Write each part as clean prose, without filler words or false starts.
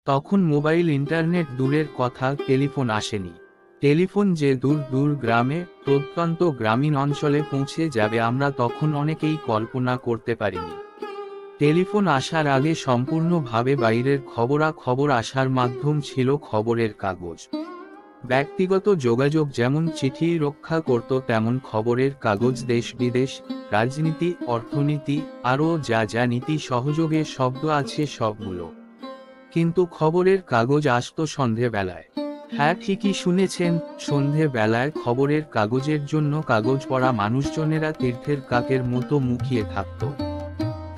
তখন mobile internet দূরের কথা, টেলিফোন আসেনি। টেলিফোন যে দূর দূর গ্রামে, প্রত্যন্ত গ্রামীণ অঞ্চলে পৌঁছে যাবে আমরা তখন অনেকেই কল্পনা করতে পারিনি। টেলিফোন আসার আগে সম্পূর্ণভাবে বাইরের খবরাখবর আসার মাধ্যম ছিল খবরের কাগজ। ব্যক্তিগত যোগাযোগ যেমন চিঠি রক্ষা করত, তেমন খবরের কাগজ দেশ বিদেশ, রাজনীতি, অর্থনীতি, আরও যা যা নীতি সহযোগের শব্দ আছে সবগুলো। কিন্তু খবরের কাগজ আসতো সন্ধেবেলায়। হ্যাঁ, ঠিকই শুনেছেন, সন্ধেবেলায় খবরের কাগজের জন্য কাগজ পড়া মানুষজনেরা তীর্থের কাকের মতো মুখিয়ে থাকত।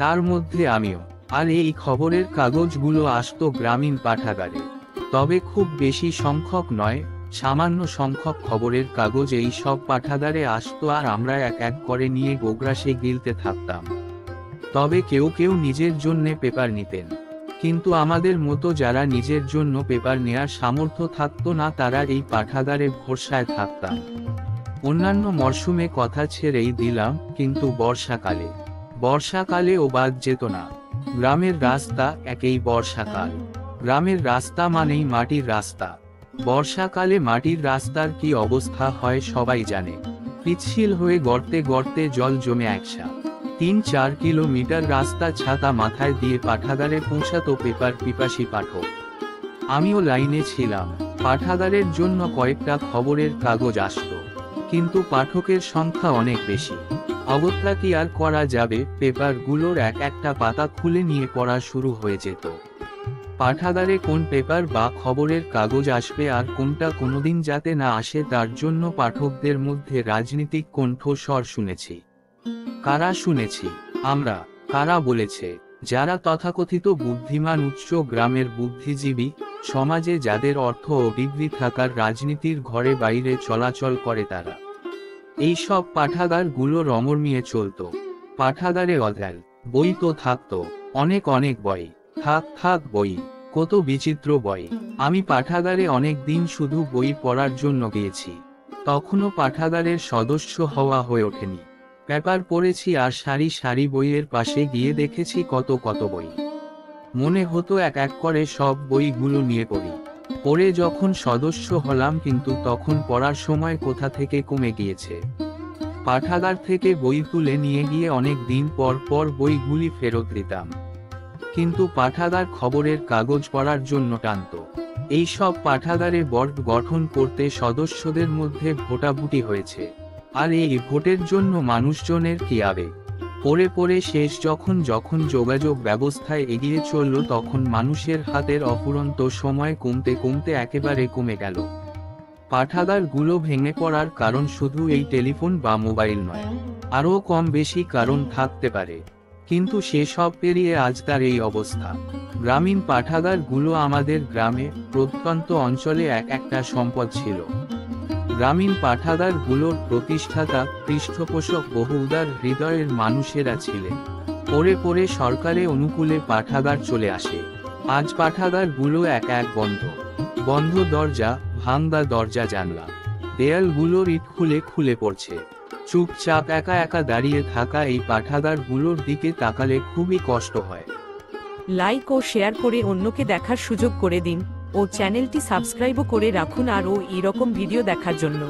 তার মধ্যে আমিও। আর এই খবরের কাগজগুলো আসতো গ্রামীণ পাঠাগারে। তবে খুব বেশি সংখ্যক নয়, সামান্য সংখ্যক খবরের কাগজ এই সব পাঠাগারে আসতো, আর আমরা এক এক করে নিয়ে গোগ্রাসে গিলতে থাকতাম। তবে কেউ কেউ নিজের জন্যে পেপার নিতেন, কিন্তু আমাদের মতো যারা নিজের জন্য পেপার নেয়ার সামর্থ্য থাকতো না, তারা এই পাঠাগারে ভরসায় থাকতাম। অন্যান্য মরশুমে কথা ছেড়েই দিলাম, কিন্তু বর্ষাকালে ও বাদ যেত না। গ্রামের রাস্তা, একেই বর্ষাকাল। গ্রামের রাস্তা মানেই মাটির রাস্তা। বর্ষাকালে মাটির রাস্তার কি অবস্থা হয় সবাই জানে। পিচ্ছিল হয়ে গর্তে গর্তে জল জমে 1-4 কিলোমিটার রাস্তা ছাতা মাথায় দিয়ে পাঠাগারে পৌঁছাতো পেপার পিপাসী পাঠক। আমিও লাইনে ছিলাম। পাঠাগারের জন্য কয়েকটা খবরের কাগজ আসতো, কিন্তু পাঠকের সংখ্যা অনেক বেশি। অগত্যা কি আর করা যাবে, পেপারগুলোর এক একটা পাতা খুলে নিয়ে পড়া শুরু হয়ে যেত। পাঠাগারে কোন পেপার বা খবরের কাগজ আসবে আর কোনটা কোনোদিন যাতে না আসে, তার জন্য পাঠকদের মধ্যে রাজনীতিক কণ্ঠস্বর শুনেছি। কারা শুনেছি? আমরা। কারা বলেছে? যারা তথাকথিত বুদ্ধিমান, উচ্চ গ্রামের বুদ্ধিজীবী, সমাজে যাদের অর্থ ও ডিগ্রি থাকার রাজনীতির ঘরে বাইরে চলাচল করে তারা। এই সব পাঠাগারগুলো রমরমিয়ে চলত। পাঠাগারে অধ্যায় বই তো থাকতো, অনেক অনেক বই। থাক বই, কত বিচিত্র বই। আমি পাঠাগারে অনেক দিন শুধু বই পড়ার জন্য গিয়েছি। তখনও পাঠাগারের সদস্য হওয়া হয়ে ওঠেনি। পেপার পড়েছি আর সারি সারি বইয়ের পাশে গিয়ে দেখেছি কত কত বই। মনে হতো এক এক করে সব বইগুলো নিয়ে পড়ি। পড়ে যখন সদস্য হলাম, কিন্তু তখন পড়ার সময় কোথা থেকে কমে গিয়েছে। পাঠাগার থেকে বই তুলে নিয়ে গিয়ে অনেক দিন পর পর বইগুলি ফেরত দিতাম। কিন্তু পাঠাগার খবরের কাগজ পড়ার জন্য টানত। এই সব পাঠাগারে বোর্ড গঠন করতে সদস্যদের মধ্যে ভোটাভুটি হয়েছে। আর এই ভোটের জন্য মানুষজনের কি আবেগ। পড়ে পড়ে শেষ যখন যোগাযোগ ব্যবস্থায় এগিয়ে চলল, তখন মানুষের হাতের অফুরন্ত সময় কমতে কমতে একেবারে কমে গেল। পাঠাগারগুলো ভেঙে পড়ার কারণ শুধু এই টেলিফোন বা মোবাইল নয়, আরও কম বেশি কারণ থাকতে পারে। কিন্তু সেসব পেরিয়ে আজ তার এই অবস্থা। গ্রামীণ পাঠাগারগুলো আমাদের গ্রামে, প্রত্যন্ত অঞ্চলে এক একটা সম্পদ ছিল। গ্রামীণ পাঠাগারগুলোর প্রতিষ্ঠাতা, পৃষ্ঠপোষক বহু উদার হৃদয়ের মানুষেরা ছিলেন। পড়ে পড়ে সরকারে অনুকূলে পাঠাগার চলে আসে। আজ পাঠাগারগুলো এক এক বন্ধ দরজা, ভাঙা দরজা জানলা, দেয়ালগুলোর ইট খুলে খুলে পড়ছে। চুপচাপ একা একা দাঁড়িয়ে থাকা এই পাঠাগারগুলোর দিকে তাকালে খুবই কষ্ট হয়। লাইক ও শেয়ার করে অন্যকে দেখার সুযোগ করে দিন ও চ্যানেলটি সাবস্ক্রাইবও করে রাখুন আরও এরকম ভিডিও দেখার জন্য।